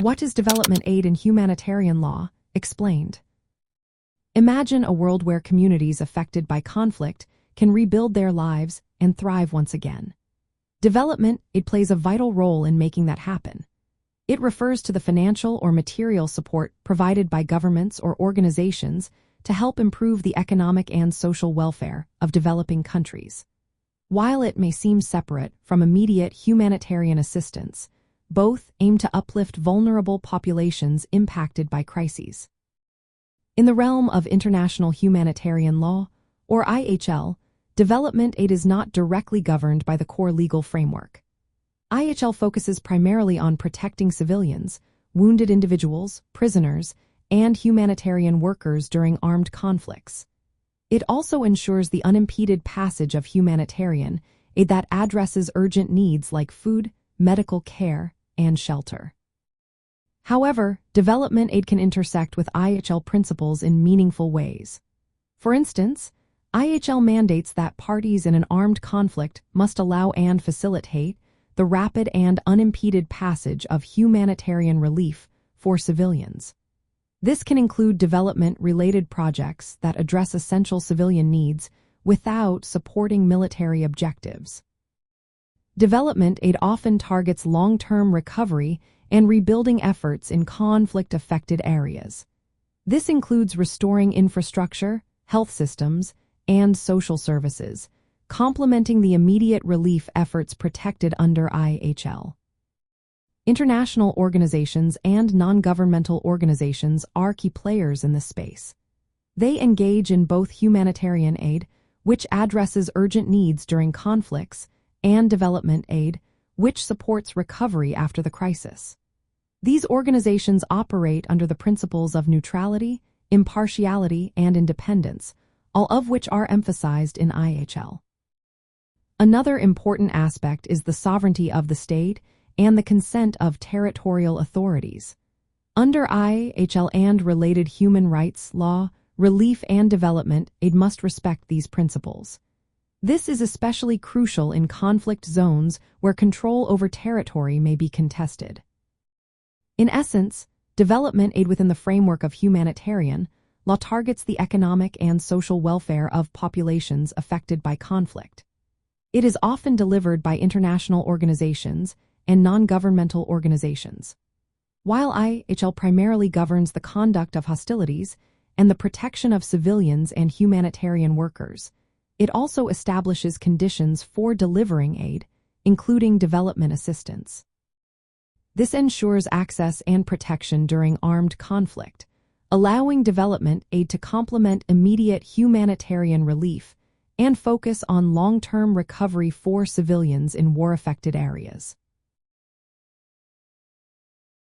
What is development aid in humanitarian law? Explained. Imagine a world where communities affected by conflict can rebuild their lives and thrive once again. Development aid plays a vital role in making that happen. It refers to the financial or material support provided by governments or organizations to help improve the economic and social welfare of developing countries. While it may seem separate from immediate humanitarian assistance, both aim to uplift vulnerable populations impacted by crises. In the realm of international humanitarian law, or IHL, development aid is not directly governed by the core legal framework. IHL focuses primarily on protecting civilians, wounded individuals, prisoners, and humanitarian workers during armed conflicts. It also ensures the unimpeded passage of humanitarian aid that addresses urgent needs like food, medical care, and shelter. However, development aid can intersect with IHL principles in meaningful ways. For instance, IHL mandates that parties in an armed conflict must allow and facilitate the rapid and unimpeded passage of humanitarian relief for civilians. This can include development-related projects that address essential civilian needs without supporting military objectives. Development aid often targets long-term recovery and rebuilding efforts in conflict-affected areas. This includes restoring infrastructure, health systems, and social services, complementing the immediate relief efforts protected under IHL. International organizations and non-governmental organizations are key players in this space. They engage in both humanitarian aid, which addresses urgent needs during conflicts, and development aid, which supports recovery after the crisis. These organizations operate under the principles of neutrality, impartiality, and independence, all of which are emphasized in IHL. Another important aspect is the sovereignty of the state and the consent of territorial authorities. Under IHL and related human rights law, relief and development aid must respect these principles. This is especially crucial in conflict zones where control over territory may be contested. In essence, development aid within the framework of humanitarian law targets the economic and social welfare of populations affected by conflict. It is often delivered by international organizations and non-governmental organizations. While IHL primarily governs the conduct of hostilities and the protection of civilians and humanitarian workers, it also establishes conditions for delivering aid, including development assistance. This ensures access and protection during armed conflict, allowing development aid to complement immediate humanitarian relief and focus on long-term recovery for civilians in war-affected areas.